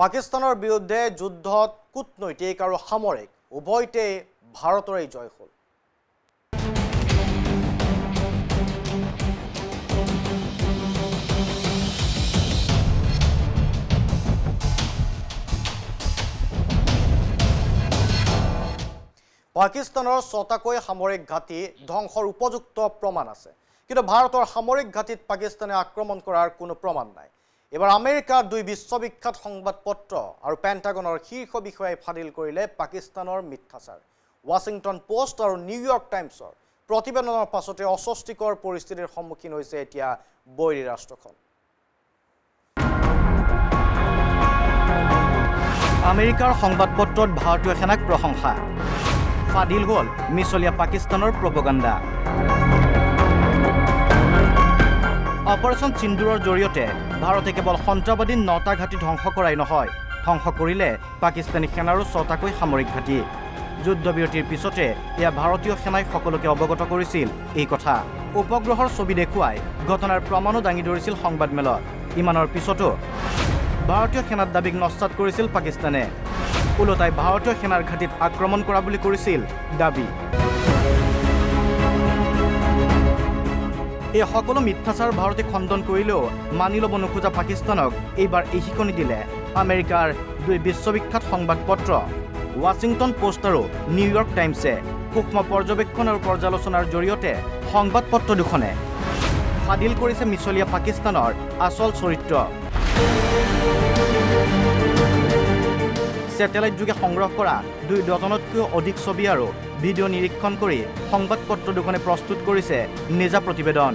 পাকিস্তানৰ বিৰুদ্ধে যুদ্ধত কূটনৈতিক আৰু সামৰিক উভয়তে ভাৰতৰে জয় হ'ল। পাকিস্তানৰ ৬টাকৈ সামৰিক ঘাটি ধ্বংসৰ উপযুক্ত প্ৰমাণ আছে, কিন্তু ভাৰতৰ সামৰিক ঘাটিত পাকিস্তানে আক্ৰমণ কৰাৰ কোনো প্ৰমাণ নাই। এবাৰ আমেৰিকাৰ দুই বিশ্ববিখ্যাত সংবাদপত্ৰ আৰু পেণ্টাগনৰ শীৰ্ষ বিষয়াই ফাদিল কৰিলে পাকিস্তানৰ মিথ্যাচাৰ। ৱাশ্বিংটন পোষ্ট আৰু নিউয়ৰ্ক টাইমছৰ প্ৰতিবেদনৰ পাছতে অস্বস্তিকৰ পৰিস্থিতিৰ সন্মুখীন হৈছে এতিয়া বৈৰী ৰাষ্ট্ৰখন। আমেৰিকাৰ সংবাদপত্ৰত ভাৰতীয় সেনাক প্ৰশংসা, ফাদিল হ'ল মিছলীয়া পাকিস্তানৰ প্ৰপগাণ্ডা। অপাৰেশ্যন সিন্দুৰৰ জৰিয়তে ভাৰতে কেৱল সন্ত্ৰাসবাদী ৯টা ঘাটি ধ্বংস কৰাই নহয়, ধ্বংস কৰিলে পাকিস্তানী সেনাৰো ৬টাকৈ সামৰিক ঘাটি। যুদ্ধবিৰতিৰ পিছতে এয়া ভাৰতীয় সেনাই সকলোকে অৱগত কৰিছিল এই কথা। উপগ্ৰহৰ ছবি দেখুৱাই ঘটনাৰ প্ৰমাণো দাঙি ধৰিছিল সংবাদমেলত। ইমানৰ পিছতো ভাৰতীয় সেনাৰ দাবীক নস্যাৎ কৰিছিল পাকিস্তানে। ওলোটাই ভাৰতীয় সেনাৰ ঘাটিত আক্ৰমণ কৰা বুলি কৰিছিল দাবী। এই সকলো মিথ্যাচাৰ ভাৰতে খণ্ডন কৰিলেও মানি ল'ব নোখোজা পাকিস্তানক এইবাৰ এই শিকনি দিলে আমেৰিকাৰ দুই বিশ্ববিখ্যাত সংবাদপত্ৰ ৱাশ্বিংটন পোষ্ট আৰু নিউয়ৰ্ক টাইমছে। সূক্ষ্ম পৰ্যবেক্ষণ আৰু পৰ্যালোচনাৰ জৰিয়তে সংবাদপত্ৰ দুখনে ফাদিল কৰিছে মিছলীয়া পাকিস্তানৰ আচল চৰিত্ৰ। ছেটেলাইট যোগে সংগ্ৰহ কৰা ২ ডজনতকৈও অধিক ছবি আৰু ভিডিঅ' নিৰীক্ষণ কৰি সংবাদপত্ৰ দুখনে প্ৰস্তুত কৰিছে নিজা প্ৰতিবেদন।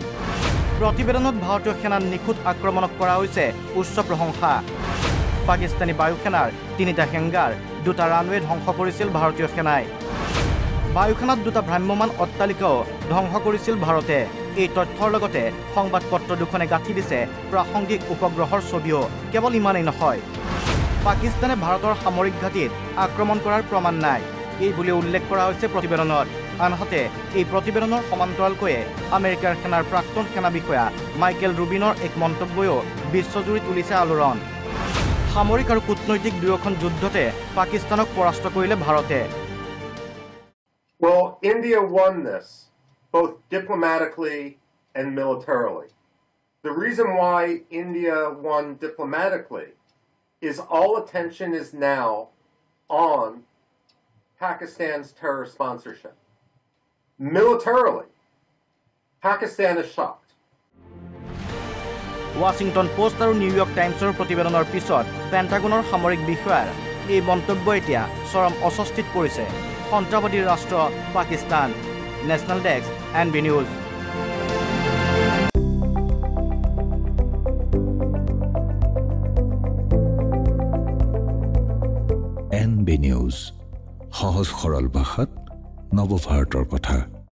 প্ৰতিবেদনত ভাৰতীয় সেনাৰ নিখুঁত আক্ৰমণক কৰা হৈছে উচ্চ প্ৰশংসা। পাকিস্তানী বায়ুসেনাৰ ৩টা হেংগাৰ, 2টা ৰানৱে ধ্বংস কৰিছিল ভাৰতীয় সেনাই। বায়ুসেনাত 2টা ভ্ৰাম্যমান অট্টালিকাও ধ্বংস কৰিছিল ভাৰতে। এই তথ্যৰ লগতে সংবাদপত্ৰ দুখনে গাঁঠি দিছে প্ৰাসংগিক উপগ্ৰহৰ ছবিও। কেৱল ইমানেই নহয়, পাকিস্তানে ভাৰতৰ সামৰিক ঘাটিত আক্ৰমণ কৰাৰ প্ৰমাণ নাই এই বুলি উল্লেখ কৰা হৈছে প্ৰতিবেদনত। আনহাতে এই প্ৰতিবেদনৰ সমান্তৰালকৈয়ে আমেৰিকাৰ সেনাৰ প্ৰাক্তন সেনা বিষয়া মাইকেল ৰুবিনৰ এক মন্তব্যও বিশ্বজুৰি তুলিছে আলোড়ন। সামৰিক আৰু কূটনৈতিক দুয়োখন যুদ্ধতে পাকিস্তানক পৰাস্ত কৰিলে ভাৰতে। Well, India won this, both diplomatically and militarily. The reason why India won diplomatically is all attention is now on Pakistan's terror sponsorship. Militarily, Pakistan is shocked. Washington post আৰু নিউয়ৰ্ক টাইমছৰ প্ৰতিবেদনৰ পিছত পেণ্টাগনৰ সামৰিক বিষয়াৰ এই মন্তব্য এতিয়া চৰম অস্বস্তিত পৰিছে সন্ত্ৰাসবাদী ৰাষ্ট্ৰ Pakistan. National desk NB news. NB news, সহজ সৰল ভাষাত নৱভাৰতৰ কথা।